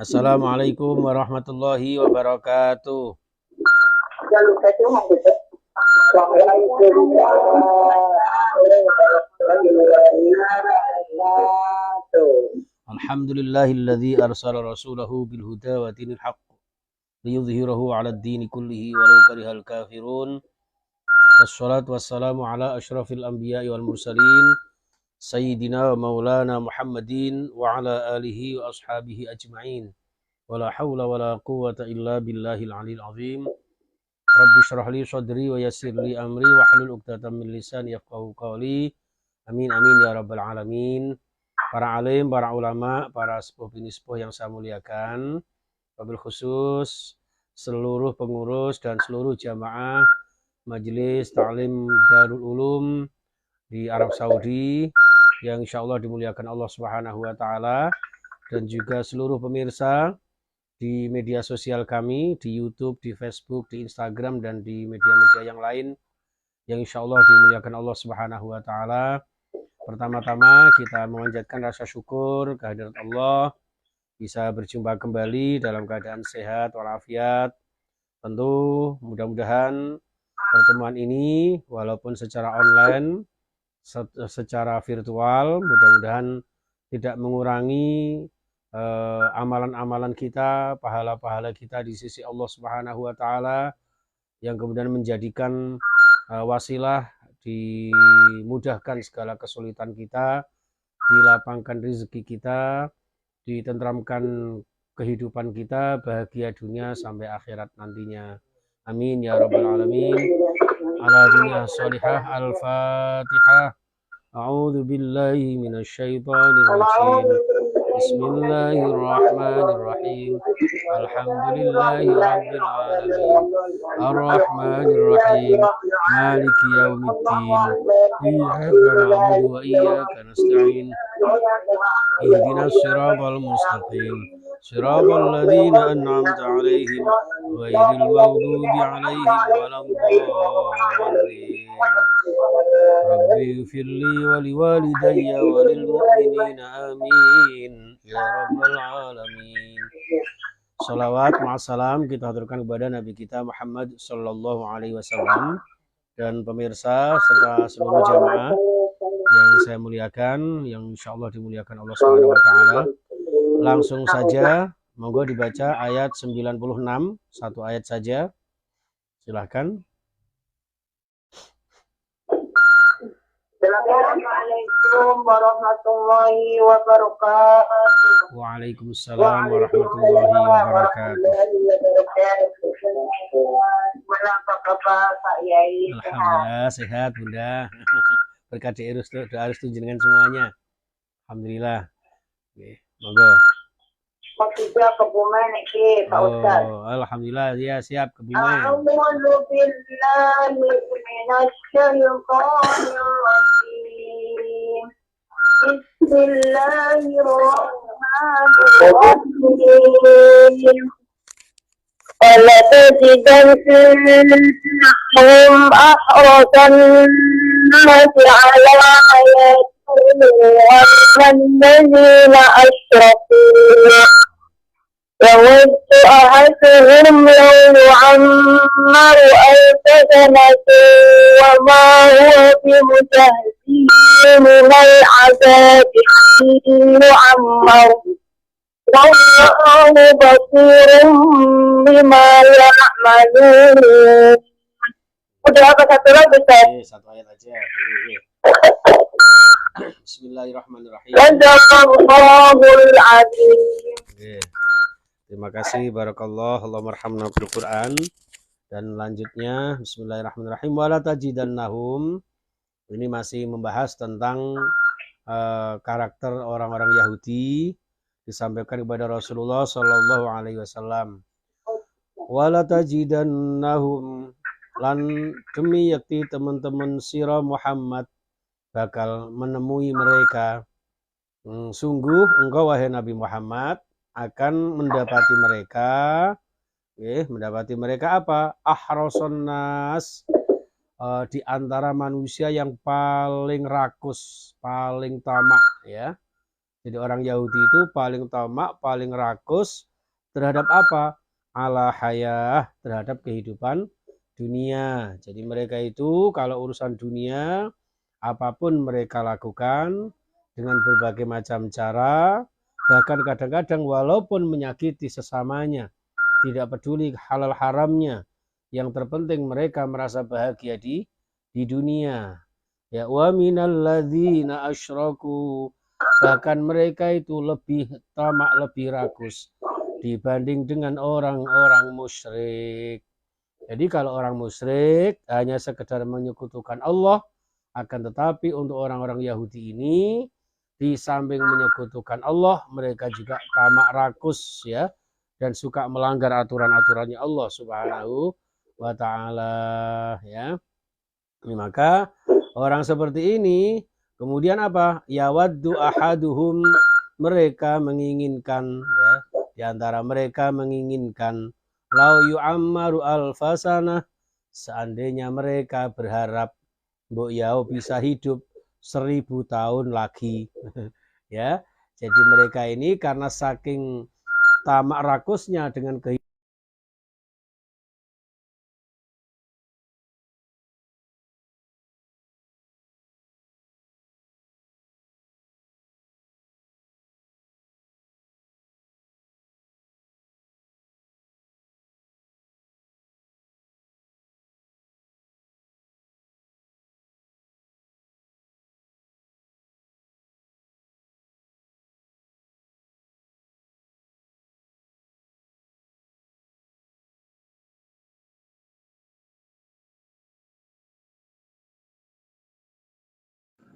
Assalamualaikum warahmatullahi wabarakatuh. Alhamdulillahilladzi arsala rasulahu bil huda wa dinil haqq liyudhhirahu 'alad dini kullihi walau karihal kafirun. Wassalatu wassalamu ala asyrafil anbiya'i wal mursalin sayyidina wa maulana Muhammadin wa ala alihi wa ashabihi ajma'in. Wala haula wala quwwata illa billahil aliyil azim. Rabbi syrah li sadri wa yassir li amri wa hlul 'uqdatam min lisani yafqahu qawli. Amin amin ya rabbal alamin. Para alim, para ulama, para sepuh yang saya muliakan, wabil khusus seluruh pengurus dan seluruh jamaah Majelis Ta'lim Darul Ulum di Arab Saudi yang insya Allah dimuliakan Allah Subhanahu wa Ta'ala, dan juga seluruh pemirsa di media sosial kami, di YouTube, di Facebook, di Instagram, dan di media-media yang lain yang insya Allah dimuliakan Allah Subhanahu wa Ta'ala. Pertama-tama kita memanjatkan rasa syukur kehadirat Allah bisa berjumpa kembali dalam keadaan sehat walafiat. Tentu mudah-mudahan pertemuan ini walaupun secara online, secara virtual, mudah-mudahan tidak mengurangi amalan-amalan kita, pahala-pahala kita di sisi Allah Subhanahu wa Ta'ala, yang kemudian menjadikan wasilah dimudahkan segala kesulitan kita, dilapangkan rezeki kita, ditentramkan kehidupan kita, bahagia dunia sampai akhirat nantinya. Amin ya rabbal alamin. Ala dunia salihah. Al-Fatihah. A'udzu billahi minasyaitonir rajim. Bismillahirrahmanirrahim. Alhamdulillahi rabbil alamin. Ar-Rahmanir Rahim. Maliki yaumiddin. Iyyaka na'budu wa iyyaka nasta'in. Ihdinas siratal mustaqim. Siratal ladzina an'amta 'alaihim ghairil maghdubi 'alaihim waladdallin. Rabbi ighfirli wa liwalidayya wa lil mu'minina amin ya rabbal alamin. Salawat ma'assalam kita haturkan kepada Nabi kita Muhammad sallallahu alaihi wasallam, dan pemirsa serta seluruh jamaah yang saya muliakan, yang insyaallah dimuliakan Allah Subhanahu wa Ta'ala. Langsung saja monggo dibaca ayat 96, satu ayat saja, silahkan. Assalamualaikum warahmatullahi wabarakatuh. Waalaikumsalam warahmatullahi wabarakatuh. Apa kabar Pak Yai? Alhamdulillah sehat Bunda. Berkat doa restu jenengan semuanya. Alhamdulillah. Oke, monggo. Maksudnya kebumen iki Pak Ustaz. Oh, alhamdulillah ya, siap kebumen. A'udzu billahi minasyaitonir rajim. Bismillahirrahmanirrahim. ولتجدنهم أحرص الناس على حياة والذين أشركوا يود أحدهم لو يعمر ألف سنة وما هو بمزحزحه من العذاب أن يعمر والله بصير بما يعملون. Udah apa satu lagi Ustaz? Satu ayat aja. Bismillahirrahmanirrahim. Sadaqallahul azim. Terima kasih, barakallah, Allahumma arhamna bil Quran. Dan lanjutnya bismillahirrahmanirrahim. Wala tajidannahum. Ini masih membahas tentang karakter orang-orang Yahudi, disampaikan kepada Rasulullah Shallallahu alaihi wasallam. Wala tajidannahum, lan demi yakti teman-teman sira Muhammad bakal menemui mereka. Sungguh engkau wahai Nabi Muhammad akan mendapati mereka apa? Ahrason nas, di antara manusia yang paling rakus, paling tamak, ya. Jadi orang Yahudi itu paling tamak, paling rakus, terhadap apa? Ala hayah, terhadap kehidupan dunia. Jadi mereka itu kalau urusan dunia, apapun mereka lakukan dengan berbagai macam cara, bahkan kadang-kadang walaupun menyakiti sesamanya, tidak peduli halal haramnya, yang terpenting mereka merasa bahagia di dunia. Ya, wa minal ladzina asyraku, bahkan mereka itu lebih tamak, lebih rakus dibanding dengan orang-orang musyrik. Jadi kalau orang musyrik hanya sekedar menyekutukan Allah, akan tetapi untuk orang-orang Yahudi ini di samping menyekutukan Allah, mereka juga tamak rakus ya dan suka melanggar aturan-aturannya Allah Subhanahu wa taala ya. Maka orang seperti ini kemudian apa? Yawaddu ahaduhum, mereka menginginkan ya, di antara mereka menginginkan lau yu'ammaru alfasana, seandainya mereka berharap mbok yao bisa hidup 1000 tahun lagi ya. Jadi mereka ini karena saking tamak rakusnya dengan kehidupan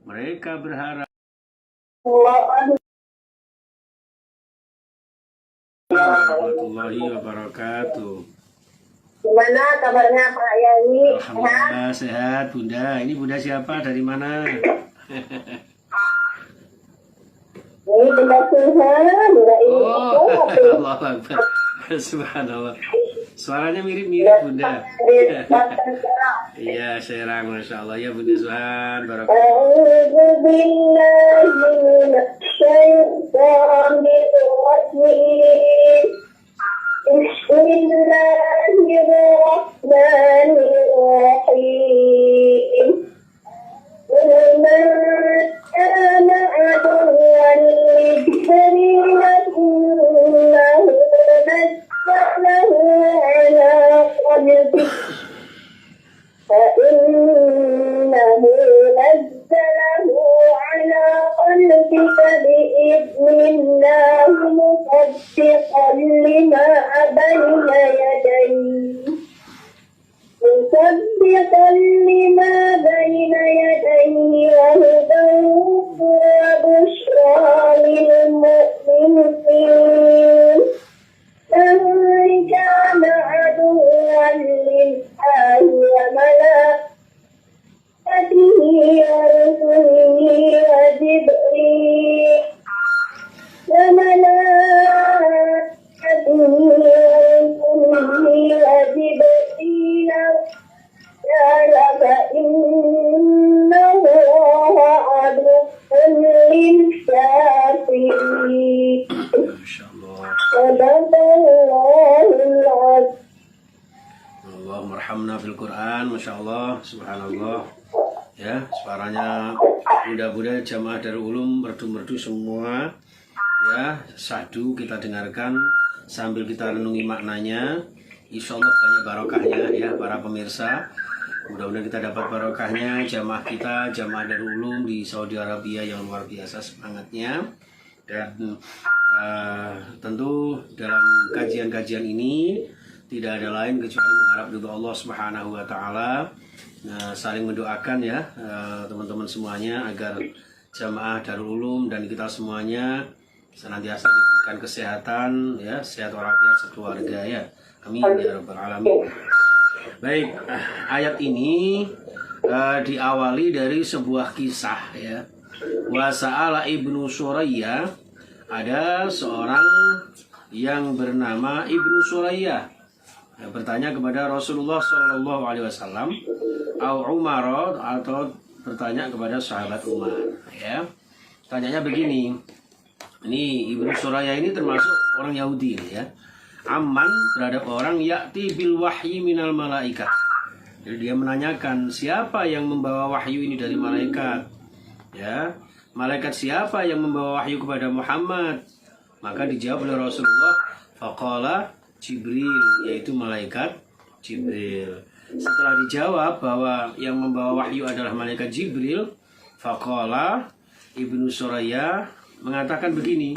mereka berharap warahmatullahi wabarakatuh. Gimana kabarnya Pak Yani? Alhamdulillah sehat Bunda. Ini Bunda siapa? Dari mana? Ini Bunda Suhan, Bunda ini. Allah Akbar. Subhanallah. Suaranya mirip-mirip Bunda. Iya, Serang, Masya Allah. Ya Bunda Suhan. A'udzu billahi minasyaitonir rajim. Bismillahirrahmanirrahim. Qul man kana aduwwan li-Jibril innahu nazzalahu ala qalbik فإنه نزله على قلبك بإذن الله مصدقا لما بين يديه وهدى وبشرى للمؤمنين من كان عدوا لله وملائكته ورسله وجبريل وجبريل فإن الله عدو للكافرين. صدق الله العظيم. Allahumma arhamna fil Quran. Masya Allah, subhanallah. Ya, suaranya mudah-mudahan jamaah Darul Ulum merdu-merdu semua. Ya, sadu kita dengarkan sambil kita renungi maknanya. Insya Allah banyak barokahnya ya para pemirsa. Mudah-mudahan kita dapat barokahnya jamaah kita, jamaah Darul Ulum di Saudi Arabia yang luar biasa semangatnya. Dan tentu dalam kajian-kajian ini tidak ada lain kecuali mengharap ridho Allah Subhanahu wa taala. Saling mendoakan ya teman-teman semuanya agar jamaah Darul Ulum dan kita semuanya senantiasa diberikan kesehatan ya, sehat walafiat sekeluarga ya. Amin ya rabbal alamin. Baik, ayat ini diawali dari sebuah kisah ya. Wa sa'ala Ibnu Suraya, ada seorang yang bernama Ibnu Suraya yang bertanya kepada Rasulullah Shallallahu Alaihi Wasallam, au Umar, atau bertanya kepada sahabat Umar. Ya, tanyanya begini. Ini Ibnu Suraya ini termasuk orang Yahudi ya. Aman terhadap orang ya'ti bil wahyi minal malaikat. Jadi dia menanyakan siapa yang membawa wahyu ini dari malaikat. Ya, malaikat siapa yang membawa wahyu kepada Muhammad? Maka dijawab oleh Rasulullah, faqala Jibril, yaitu malaikat Jibril. Setelah dijawab bahwa yang membawa wahyu adalah malaikat Jibril, faqala Ibnu Suraya mengatakan begini,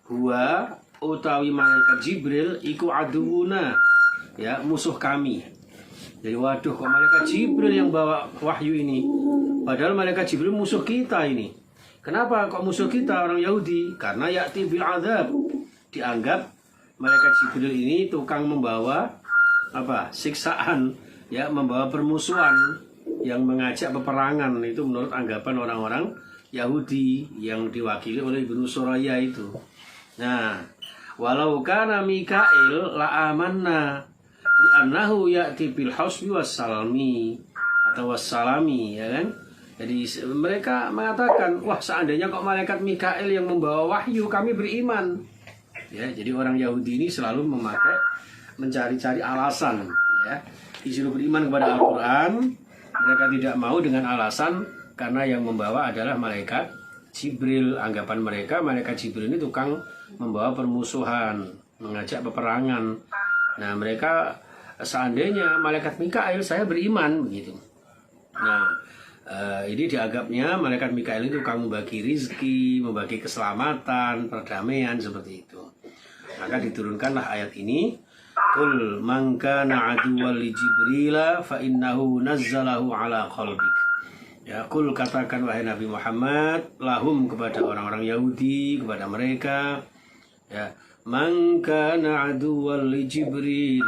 huwa utawi malaikat Jibril iku aduuna, ya, musuh kami. Jadi waduh, kok malaikat Jibril yang bawa wahyu ini, padahal malaikat Jibril musuh kita ini. Kenapa kok musuh kita orang Yahudi? Karena ya'ti bil azab. Dianggap malaikat Jibril ini tukang membawa apa? Siksaan, ya, membawa permusuhan, yang mengajak peperangan. Itu menurut anggapan orang-orang Yahudi yang diwakili oleh Ibnu Suraya itu. Nah, walau kana Mikail la amanna li'annahu ya'ti bil hasbi wassalami atau wassalami, ya kan? Jadi mereka mengatakan, wah, seandainya kok malaikat Mikail yang membawa wahyu, kami beriman. Ya, jadi orang Yahudi ini selalu mencari-cari alasan, ya. Disuruh beriman kepada Al-Quran, mereka tidak mau dengan alasan karena yang membawa adalah malaikat Jibril. Anggapan mereka malaikat Jibril ini tukang membawa permusuhan, mengajak peperangan. Nah, mereka seandainya malaikat Mikail, saya beriman, begitu. Nah, ini dianggapnya malaikat Mikail itu tukang membagi rizki, membagi keselamatan, perdamaian, seperti itu. Maka diturunkanlah ayat ini, qul man kana aduwwan li Jibril fa innahu nazzalahu ala qalbik. Ya, qul, katakan wahai Nabi Muhammad, lahum, kepada orang-orang Yahudi, kepada mereka, ya, man kana aduwwan li Jibril,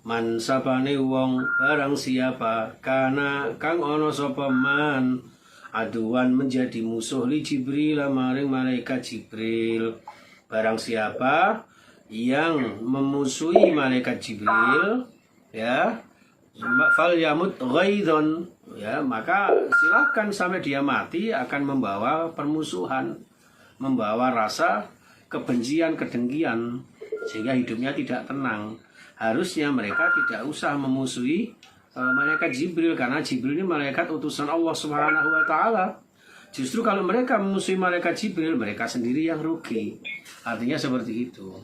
man sapane wong, barang siapa, kana kang ono sapa man, aduan menjadi musuh li Jibril, maring malaikat Jibril. Barang siapa yang memusuhi malaikat Jibril, ya, fal yamut ghaidon, ya, maka silakan sampai dia mati, akan membawa permusuhan, membawa rasa kebencian, kedengkian, sehingga hidupnya tidak tenang. Harusnya mereka tidak usah memusuhi malaikat Jibril, karena Jibril ini malaikat utusan Allah Subhanahu wa taala. Justru kalau mereka memusuhi malaikat Jibril, mereka sendiri yang rugi. Artinya seperti itu.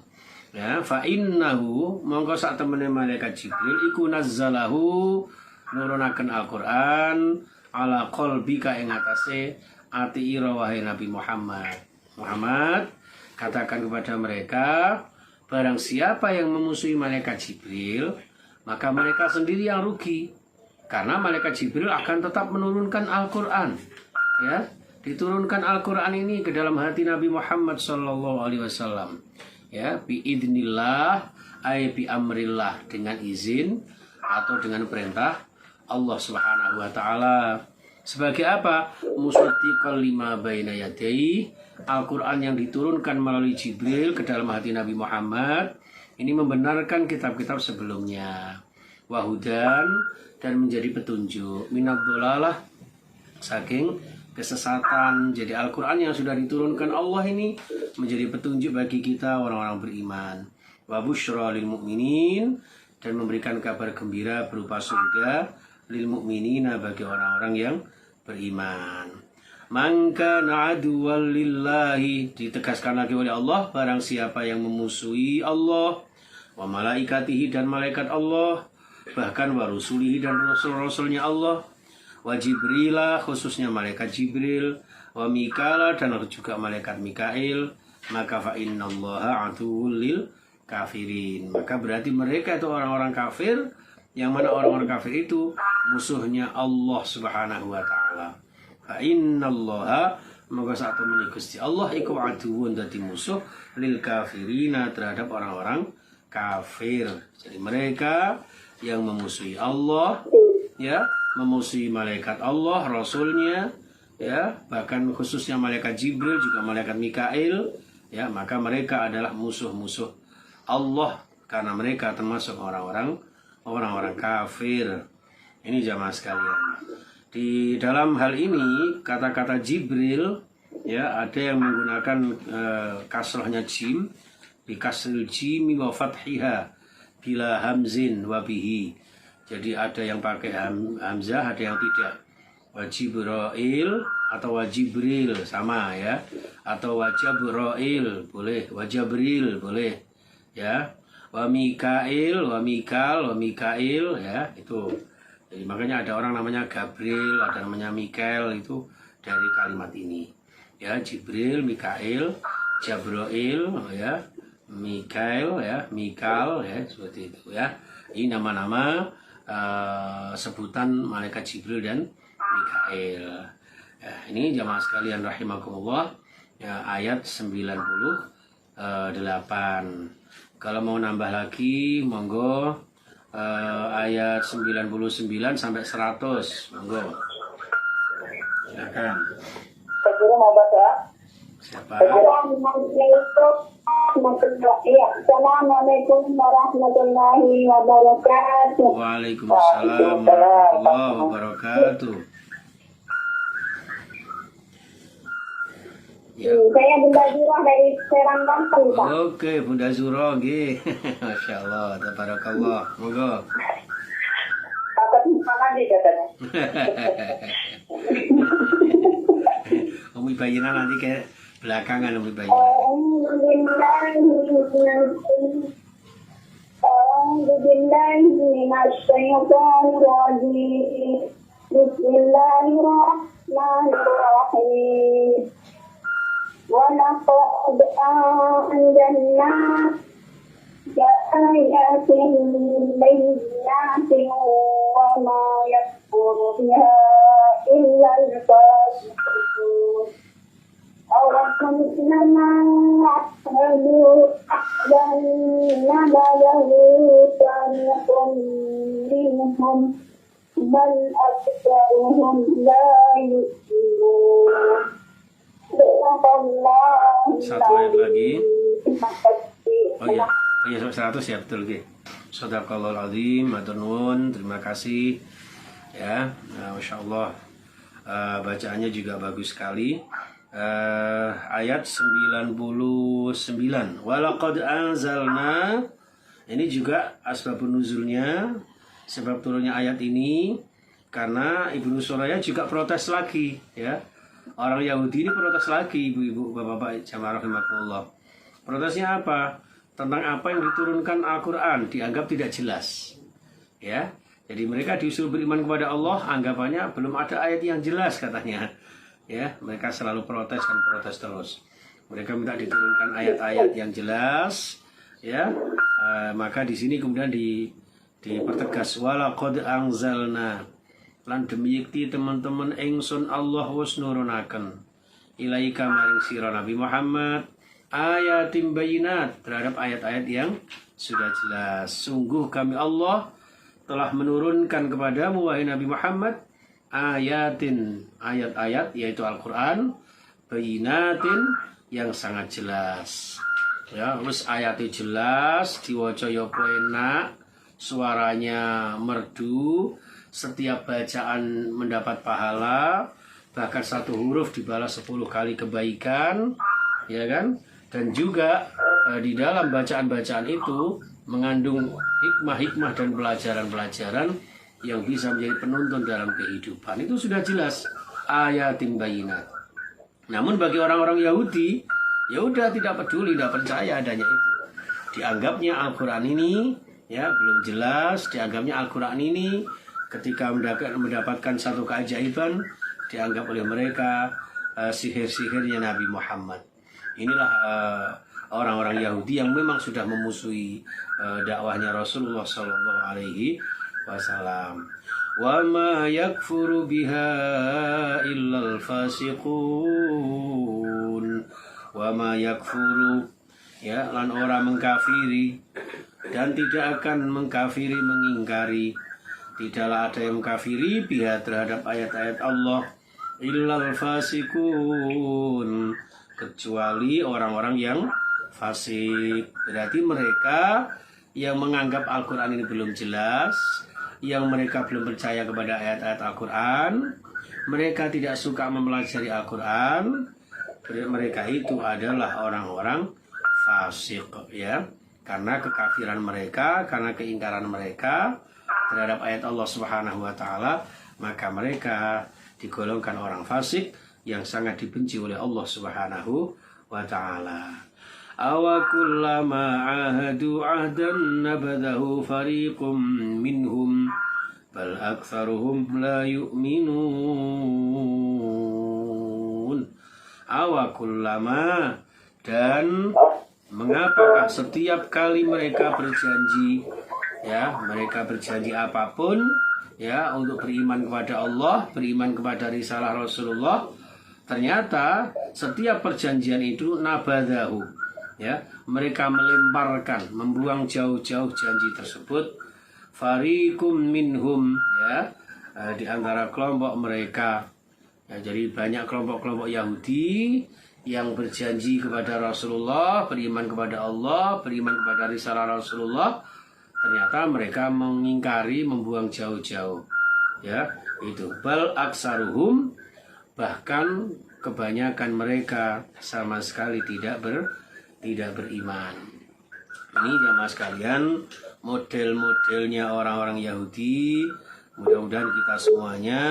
Ya, fa innahu mongko sak temene malaikat Jibril iku nazzalahu, nurunaken Al-Qur'an ala qalbika, ing atase ati ira wahai Nabi Muhammad. Muhammad, katakan kepada mereka, barang siapa yang memusuhi malaikat Jibril, maka mereka sendiri yang rugi. Karena malaikat Jibril akan tetap menurunkan Al-Quran. Ya, diturunkan Al-Quran ini ke dalam hati Nabi Muhammad SAW. Ya, biidnillah, ay bi amrillah, dengan izin atau dengan perintah Allah Subhanahu wa taala. Sebagai apa? Musaddiqal lima baina yadayhi, Al-Quran yang diturunkan melalui Jibril ke dalam hati Nabi Muhammad ini membenarkan kitab-kitab sebelumnya. Wahudan, dan menjadi petunjuk, minadhdhalalah, saking kesesatan. Jadi Al-Quran yang sudah diturunkan Allah ini menjadi petunjuk bagi kita orang-orang beriman. Wa busyra lil mu'minin, dan memberikan kabar gembira berupa surga lil mu'minina, bagi orang-orang yang beriman. Man kana aduwwan lillahi, ditegaskan lagi oleh Allah, barang siapa yang memusuhi Allah, wa malaikatihi, dan malaikat Allah, bahkan wa rusulihi, dan rasul-rasulnya Allah, wa Jibrila, khususnya malaikat Jibril, wa Mikala, dan juga malaikat Mikail, maka fa innallaha aduwwul lil kafirin. Maka berarti mereka itu orang-orang kafir, yang mana orang-orang kafir itu musuhnya Allah Subhanahu wa taala. Fa innallaha, maka saat temani Gusti Allah iku aduwwun, dadi musuh lil kafirina, terhadap orang-orang kafir. Jadi mereka yang memusuhi Allah, ya, memusuhi malaikat Allah, rasulnya, ya, bahkan khususnya malaikat Jibril, juga malaikat Mikail, ya, maka mereka adalah musuh-musuh Allah, karena mereka termasuk orang-orang kafir. Ini jamaah sekalian. Di dalam hal ini kata-kata Jibril, ya, ada yang menggunakan kasrohnya jim, bikasril jimi wa fathiha bila hamzin wa bihi. Jadi ada yang pakai hamzah, ada yang tidak. Wajibrail atau wajibril sama ya, atau wajabrail boleh, wajabril boleh ya, wa mikail, wa mikal, wa mikail ya, itu. Jadi makanya ada orang namanya Gabriel, ada namanya Mikael, itu dari kalimat ini ya. Jibril, Mikail, Jabrail ya, Mikail ya, Mikal ya, seperti itu ya. Ini nama-nama sebutan malaikat Jibril dan Mikail. Ya, ini jamaah sekalian rahimakumullah ya, ayat 98. Kalau mau nambah lagi monggo, ayat 99 sampai 100 monggo. Silakan. Segera mau baca. Siapa? Assalamualaikum warahmatullahi wabarakatuh. Waalaikumsalam warahmatullahi wabarakatuh. Ya. Saya Bunda Zura dari Serang, Banten, Pak. Oke, Bunda Zura nggih. Masyaallah, tabarakallah. Monggo. Takut lupa lagi katanya. Umi Bayina nanti kayak belakangan Umi Bayina. Bismillahirrahmanirrahim. ولقد أنزلنا آيات بينات وما يكفر بها إلا الفاسقون أولكم إنما يعبدوا أحزان بلغ فريق منهم بل أكثرهم لا يؤمنون. Satu ayat lagi. Oh iya, sampai 100 ya, betul nggih. Shadaqallahul azim, matur nuwun, terima kasih. Ya, Masya Allah, bacaannya juga bagus sekali. Ayat 99. Walaqad anzalna. Ini juga asbabun nuzulnya, sebab turunnya ayat ini karena Ibnu Suraya juga protes lagi ya. Orang Yahudi ini protes lagi, ibu-ibu, bapak-bapak, jamaah rahimakumullah. Protesnya apa? Tentang apa yang diturunkan Al-Quran dianggap tidak jelas. Ya, jadi mereka disuruh beriman kepada Allah, anggapannya belum ada ayat yang jelas katanya. Ya, mereka selalu protes dan protes terus. Mereka minta diturunkan ayat-ayat yang jelas. Ya, maka di sini kemudian dipertegas walaqad anzalna. Lan demi yakti teman-teman ingsun Allah wis nurunaken ilaika maring sira Nabi Muhammad ayatim bayinat, terhadap ayat-ayat yang sudah jelas. Sungguh kami Allah telah menurunkan kepadamu wahai Nabi Muhammad ayatin, ayat-ayat yaitu Al-Quran, bayinatin yang sangat jelas. Ya, wis ayatnya jelas, diwaca ya enak, suaranya merdu, setiap bacaan mendapat pahala, bahkan satu huruf dibalas 10 kali kebaikan, ya kan? Dan juga di dalam bacaan-bacaan itu mengandung hikmah-hikmah dan pelajaran-pelajaran yang bisa menjadi penuntun dalam kehidupan. Itu sudah jelas ayatin bayinat. Namun bagi orang-orang Yahudi, ya udah tidak peduli, tidak percaya adanya itu. Dianggapnya Al-Quran ini ya belum jelas, dianggapnya Al-Quran ini ketika mendapatkan satu keajaiban dianggap oleh mereka sihir-sihirnya Nabi Muhammad. Inilah orang-orang Yahudi yang memang sudah memusuhi dakwahnya Rasulullah Sallallahu Alaihi Wasallam. Wa ma yakfuru biha illal fasiqun. Wa ma yakfuru, ya, lan orang mengkafiri dan tidak akan mengkafiri, mengingkari. Tidaklah ada yang mengkafiri biha terhadap ayat-ayat Allah illal fasikun, kecuali orang-orang yang fasik. Berarti mereka yang menganggap Al-Quran ini belum jelas, yang mereka belum percaya kepada ayat-ayat Al-Quran, mereka tidak suka mempelajari Al-Quran, mereka itu adalah orang-orang fasik, ya. Karena kekafiran mereka, karena keingkaran mereka terhadap ayat Allah Subhanahu wa taala, maka mereka digolongkan orang fasik yang sangat dibenci oleh Allah Subhanahu wa taala. Awa kullama ahadu ahdan nabadahu fariqum minhum bal aktsaruhum la yu'minun. Awa kullama, dan mengapakah setiap kali mereka berjanji, ya, mereka berjanji apapun, ya, untuk beriman kepada Allah, beriman kepada risalah Rasulullah, ternyata setiap perjanjian itu nabadahu, ya, mereka melemparkan, membuang jauh-jauh janji tersebut. Fariqum minhum, ya, di antara kelompok mereka, ya, jadi banyak kelompok-kelompok Yahudi yang berjanji kepada Rasulullah, beriman kepada Allah, beriman kepada risalah Rasulullah, ternyata mereka mengingkari, membuang jauh-jauh, ya, itu. Bal aksaruhum, bahkan kebanyakan mereka sama sekali tidak beriman. Ini jamaah sekalian, model-modelnya orang-orang Yahudi. Mudah-mudahan kita semuanya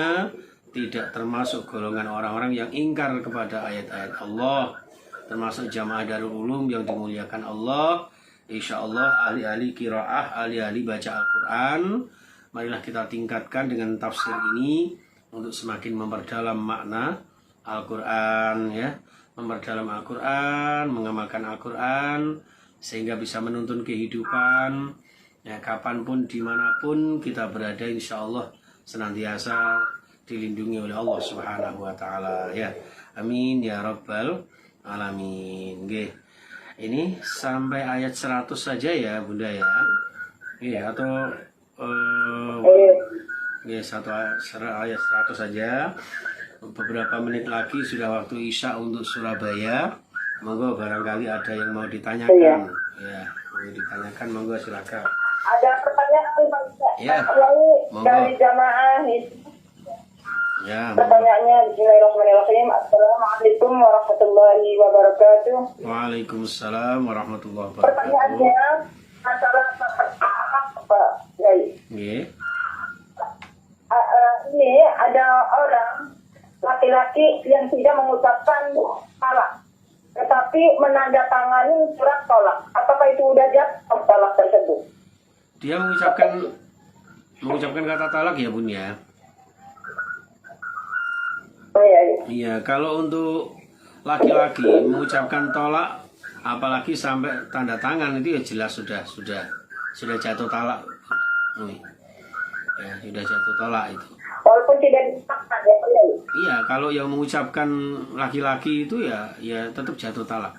tidak termasuk golongan orang-orang yang ingkar kepada ayat-ayat Allah, termasuk jamaah Darul Ulum yang dimuliakan Allah. Insya Allah ahli-ahli qiraah, ahli-ahli baca Al-Quran, marilah kita tingkatkan dengan tafsir ini untuk semakin memperdalam makna Al-Quran, ya, memperdalam Al-Quran, mengamalkan Al-Quran, sehingga bisa menuntun kehidupan, ya, kapanpun, dimanapun kita berada, insya Allah senantiasa dilindungi oleh Allah Subhanahu wa taala, ya. Amin ya rabbal alamin. Nggih. Ini sampai ayat 100 saja ya, Bunda, ya. Iya, atau satu ayat 100 saja. Beberapa menit lagi sudah waktu Isya untuk Surabaya. Monggo barangkali ada yang mau ditanyakan. Ya, mau ditanyakan, monggo silakan. Ada pertanyaan ya, dari jamaah ini. Ya, pertanyaannya bismillahirrahmanirrahim. Assalamualaikum warahmatullahi wabarakatuh. Waalaikumsalam warahmatullahi wabarakatuh. Pertanyaannya masalah Pak Yai. Ini ada orang laki-laki yang tidak mengucapkan talak, tetapi menandatangani surat tolak. Apakah itu udah jatuh talak tersebut? Dia mengucapkan kata talak, ya Bun, ya. Iya, kalau untuk laki-laki mengucapkan tolak, apalagi sampai tanda tangan, itu ya jelas sudah jatuh talak. Ya, sudah jatuh talak itu. Walaupun tidak disahkan, ya. Iya, kalau yang mengucapkan laki-laki itu ya tetap jatuh talak.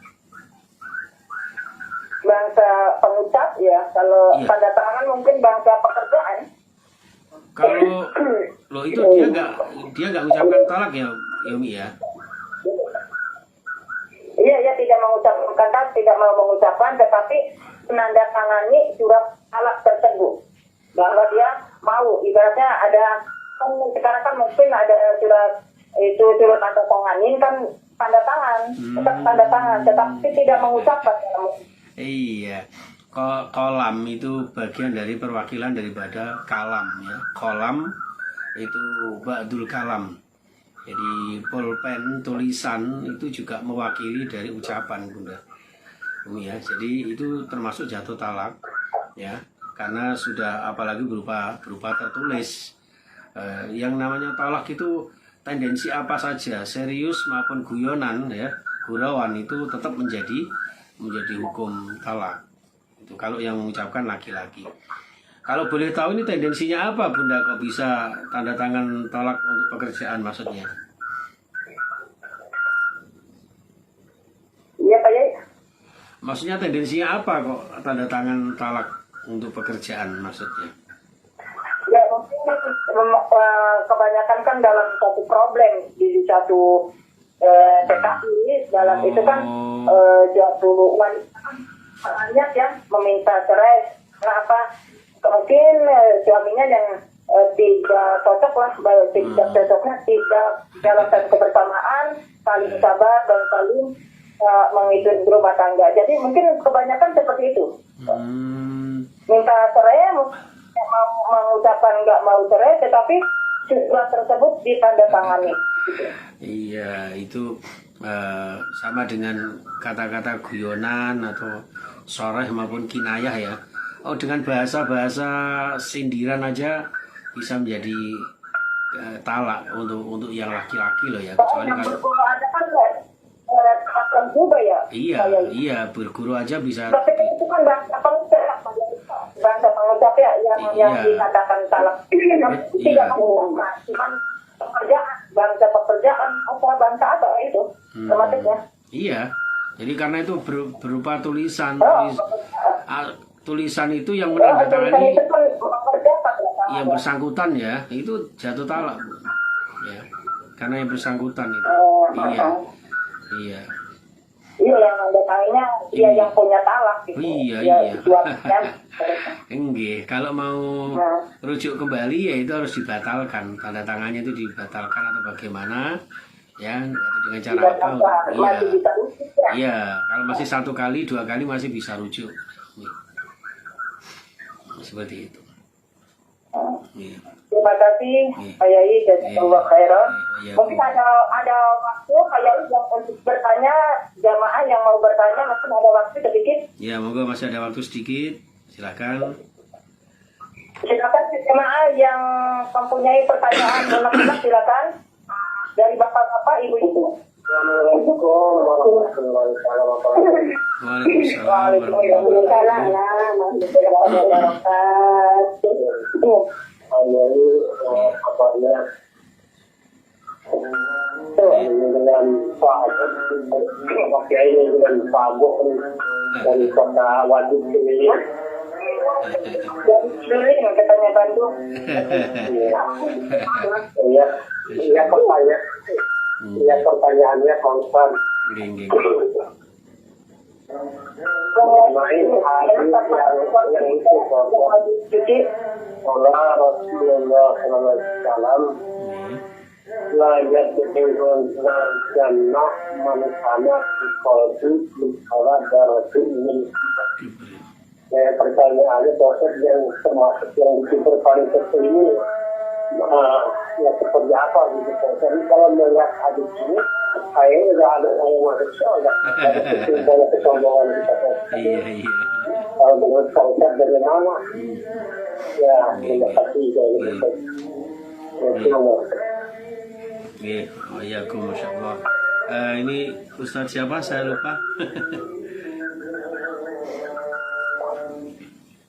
Bangsa pengucap, ya. Kalau tanda tangan mungkin bangsa pekerjaan. Kalau lo itu dia nggak mengucapkan talak, ya Yomi, ya. Iya, tidak mengucapkan talak, tidak mau mengucapkan, tetapi menandatangani surat talak tersebut bahwa dia mau. Ibaratnya ada, sekarang kan mungkin ada surat tanda tanganin, kan tanda tangan, tetap tanda tangan, tetapi tidak mengucapkan. Iya. Kolam itu bagian dari perwakilan daripada kalam, ya. Kolam itu ba'dul kalam. Jadi pulpen, tulisan itu juga mewakili dari ucapan, Bunda. Ya, jadi itu termasuk jatuh talak, ya. Karena sudah apalagi berupa tertulis. Yang namanya talak itu tendensi apa saja, serius maupun guyonan, ya, gurauan, itu tetap menjadi hukum talak. Itu kalau yang mengucapkan laki-laki. Kalau boleh tahu ini tendensinya apa, Bunda, kok bisa tanda tangan talak untuk pekerjaan maksudnya? Iya, Pak Yai. Maksudnya tendensinya apa kok tanda tangan talak untuk pekerjaan maksudnya? Ya, mungkin kebanyakan kan dalam satu problem di satu PKI dalam itu kan jatuh wanita banyak yang meminta cerai. Kenapa? Mungkin suaminya yang tidak cocok lah, tidak cocoknya tidak dalam satu kebersamaan, saling sabar dan saling mengikuti rumah tangga. Jadi mungkin kebanyakan seperti itu. Minta cerai, mau mengucapkan nggak mau cerai, tetapi surat tersebut ditandatangani. Iya, itu sama dengan kata-kata guyonan atau soreh maupun kinayah ya. Oh, dengan bahasa-bahasa sindiran aja bisa menjadi talak untuk yang laki-laki loh ya. Kecuali kalau ada kan akan juga ya. Iya, berguru aja bisa. Tapi itu kan bahasa pengucap ya yang dikatakan talak. Tidak menggunakan, cuman pekerjaan, pekerjaan bahasa apa itu tematiknya. Iya, jadi karena itu berupa tulisan. Tulisan itu yang menandatangani yang bersangkutan ya, itu jatuh talak ya, karena yang bersangkutan itu. Iya yang menandatanganinya dia yang punya talak gitu. Iya. Enggak, kalau mau rujuk kembali ya itu harus dibatalkan, tanda tangannya itu dibatalkan atau bagaimana ya, atau dengan cara apa. Iya, kalau masih 1 kali 2 kali masih bisa rujuk. Seperti itu. Terima kasih Pak Yai dan Allah khairan. Mungkin ada waktu Pak Yai yang untuk bertanya, jamaah yang mau bertanya masih ada waktu sedikit. Ya, moga masih ada waktu sedikit. Silakan. Silakan jemaah yang mempunyai pertanyaan, silakan dari bapak-bapak, ibu-ibu. Assalamualaikum warahmatullahi wabarakatuh. Waalaikumsalam warahmatullahi wabarakatuh. Kabarnya dengan Pak Kiai dengan Pak Agung dari kota Waduk ini. Dari katanya Bandung. Iya pertanyaan. Iya pertanyaannya konstan. Mengenai hadis yang itu jadi Allah Rasulullah SAW la yadkhulun jannah man kana fi qalbi mithqala dzarratin min. Pertanyaannya dosen yang termasuk yang diperpaling ini ya seperti apa gitu. Jadi kalau melihat hadis ini kayaknya nggak ada yang masuk surga, banyak kesombongan kita. Iya. Kalau menurut konsep dari mana? Ya, tidak pasti dari itu. Masya Allah. Ini Ustadz siapa? Saya lupa.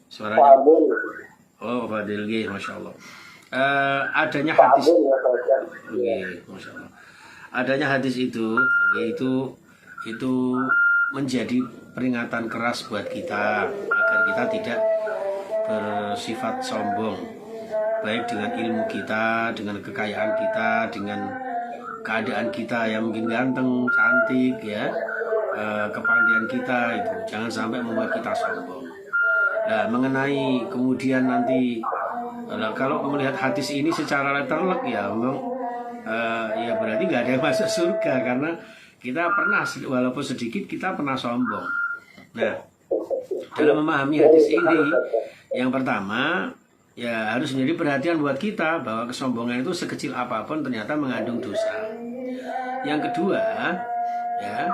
Suaranya. Oh, Fadil, Masya Allah. Adanya hadis. Masya Allah. Adanya hadis itu, yaitu menjadi peringatan keras buat kita agar kita tidak bersifat sombong, baik dengan ilmu kita, dengan kekayaan kita, dengan keadaan kita yang mungkin ganteng, cantik ya, kepandaian kita itu jangan sampai membuat kita sombong. Nah, mengenai kemudian nanti kalau melihat hadis ini secara letterlek ya memang ya berarti nggak ada yang masuk surga, karena kita pernah walaupun sedikit kita pernah sombong. Nah, dalam memahami hadis ini, yang pertama ya harus menjadi perhatian buat kita bahwa kesombongan itu sekecil apapun ternyata mengandung dosa. Yang kedua ya,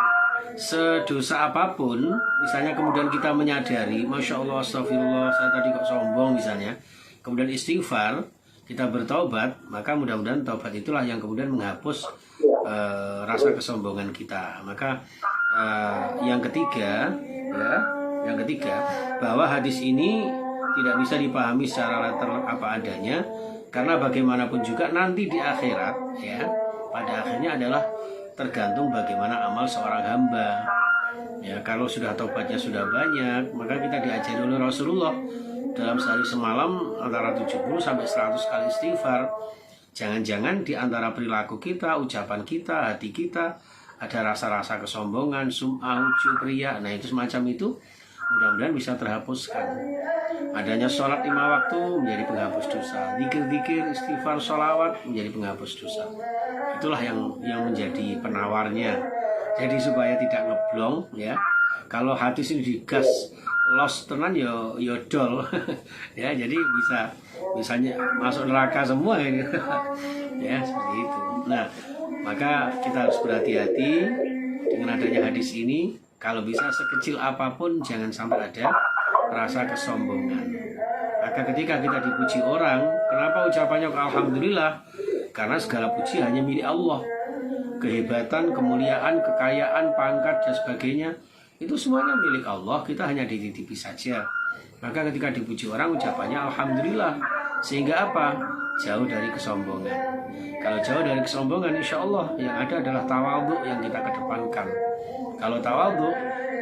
sedosa apapun misalnya kemudian kita menyadari, Masya Allah, astagfirullah, saya tadi kok sombong misalnya, kemudian istighfar, kita bertaubat, maka mudah-mudahan taubat itulah yang kemudian menghapus rasa kesombongan kita. Maka yang ketiga bahwa hadis ini tidak bisa dipahami secara letterlek apa adanya, karena bagaimanapun juga nanti di akhirat ya, pada akhirnya adalah tergantung bagaimana amal seorang hamba. Ya, kalau sudah taubatnya sudah banyak, maka kita diajari oleh Rasulullah dalam sehari semalam antara 70 sampai 100 kali istighfar. Jangan-jangan di antara perilaku kita, ucapan kita, hati kita ada rasa-rasa kesombongan, sum'ah, ujub, riya. Nah, itu semacam itu mudah-mudahan bisa terhapuskan. Adanya sholat 5 waktu menjadi penghapus dosa, zikir-zikir, istighfar, sholawat menjadi penghapus dosa. Itulah yang menjadi penawarnya Jadi supaya tidak ngeblong ya. Kalau hadis ini digas los tenan ya dol. Ya, jadi misalnya masuk neraka semua ini. Ya, seperti itu. Nah, maka kita harus berhati-hati dengan adanya hadis ini. Kalau bisa sekecil apapun jangan sampai ada rasa kesombongan. Maka ketika kita dipuji orang, kenapa ucapannya alhamdulillah? Karena segala puji hanya milik Allah. Kehebatan, kemuliaan, kekayaan, pangkat dan sebagainya itu semuanya milik Allah. Kita hanya dititipi saja. Maka ketika dipuji orang ucapannya alhamdulillah. Sehingga apa? Jauh dari kesombongan. Kalau jauh dari kesombongan, insya Allah yang ada adalah tawadhu yang kita kedepankan. Kalau tawadhu,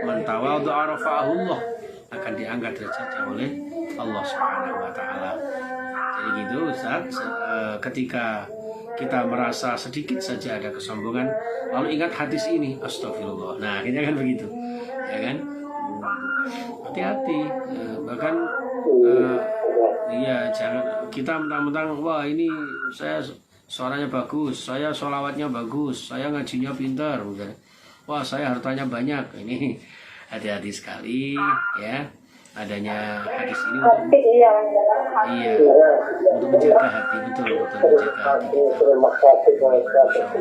man tawadhu arafa'ahullah, akan diangkat derajatnya oleh Allah Subhanahu wa taala. Jadi gitu Ustaz, ketika kita merasa sedikit saja ada kesombongan, lalu ingat hadis ini, astagfirullah. Nah, akhirnya kan begitu. Ya kan? Hati-hati. Bahkan iya, jangan kita mentang-mentang wah ini saya suaranya bagus, saya sholawatnya bagus, saya ngajinya pintar, wah saya hartanya banyak. Ini hati-hati sekali ya, adanya hadis ini untuk untuk menjaga hati, betul menjaga hati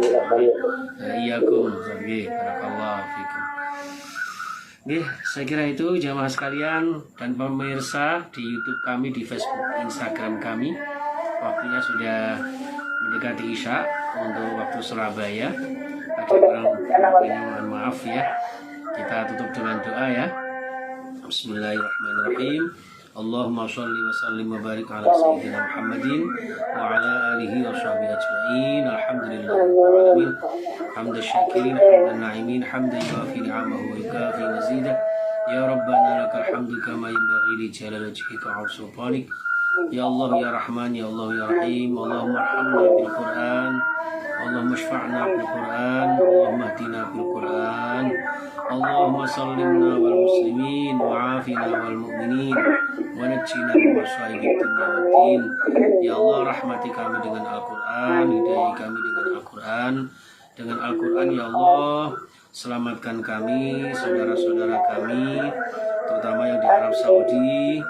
kita. Iyakum, barakallahu fikum. Saya kira itu jamaah sekalian dan pemirsa di YouTube kami, di Facebook, Instagram kami. Waktunya sudah mendekati Isya untuk waktu Surabaya. Ada kurang mohon maaf ya. Kita tutup dengan doa ya. Bismillahirrahmanirrahim. Allahumma sholli wa sallim wa barik ala sayyidina Muhammadin wa ala alihi wa sahbihi ajma'in. Alhamdulillahirabbil alamin. Hamdan syakirin, hamdan na'imin, hamdan yuafi ni'amahu wa yukafi mazidah. Ya Rabbana lakal hamdu kama yanbaghi li jalali wajhika wa sultanik. Ya Allah ya Rahman ya Allah ya Rahim. Allahumma arhamna bil Qur'an. Allahumma shfa'na bil Qur'an. Allahumma hdina bil Qur'an. Allahumma sallimna wal muslimin wa afina wal mu'minin wa najjina min masaibid dunya waddin. Ya Allah, rahmati kami dengan Al-Qur'an, hidayahi kami dengan Al-Qur'an. Dengan Al-Qur'an ya Allah, selamatkan kami, saudara-saudara kami, terutama yang di Arab Saudi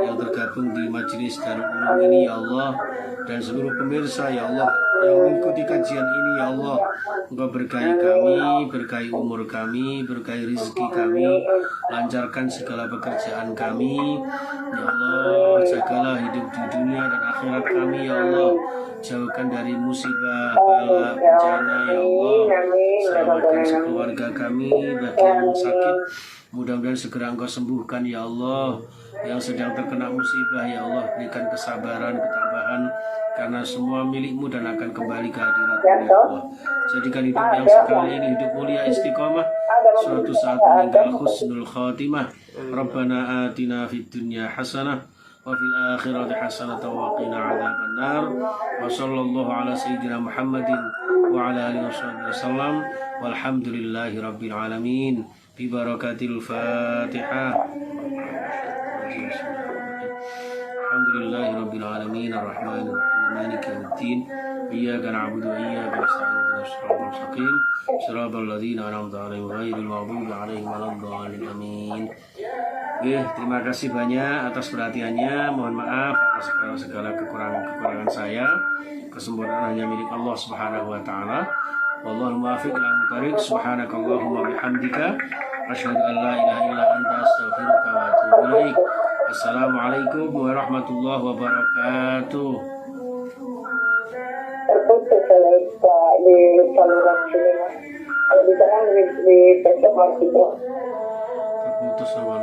yang tergabung di Majelis Darul Ulum ini ya Allah, dan seluruh pemirsa ya Allah yang mengikuti kajian ini ya Allah. Engkau berkahi kami, berkahi umur kami, berkahi rezeki kami, lancarkan segala pekerjaan kami ya Allah. Jagalah hidup di dunia dan akhirat kami ya Allah. Jauhkan dari musibah, bala, bencana ya Allah. Selamatkan sekeluarga kami, bagi yang sakit mudah-mudahan segera Engkau sembuhkan ya Allah. Yang sedang terkena musibah ya Allah, berikan kesabaran, ketabahan, karena semua milik-Mu dan akan kembali ke hadirat-Mu ya Allah. Jadikan hidup yang sekali ini hidup mulia istiqomah, suatu saat meninggal husnul khatimah. Rabbana atina fid dunya hasanah wa fil akhirati hasanah wa qina adzabannar. Wa sallallahu ala sayyidina Muhammadin wa ala alihi wasallam. Walhamdulillahi rabbil alamin. Bi barakatil Fatihah. Alhamdulillahi rabbil alamin arrahmanir rahim maliki yaumiddin iyyaka na'budu wa iyyaka nasta'in ihdinas siratal mustaqim siratal ladzina an'amta 'alaihim ghairil maghdubi 'alaihim waladdallin amin. Terima kasih banyak atas perhatiannya. Mohon maaf atas segala kekurangan saya. Kesempurnaan hanya milik Allah Subhanahu wa taala. Wallahul muwaffiq ila aqwamit thoriq. Subhanakallahumma bihamdika asyhadu an la ilaha illa anta astaghfiruka wa atubu ilaik. Assalamualaikum warahmatullahi wabarakatuh. Terputus oleh di saluran sini mas. Kalau di sana di besok harus itu. Terputus sama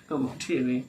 kemudian ini.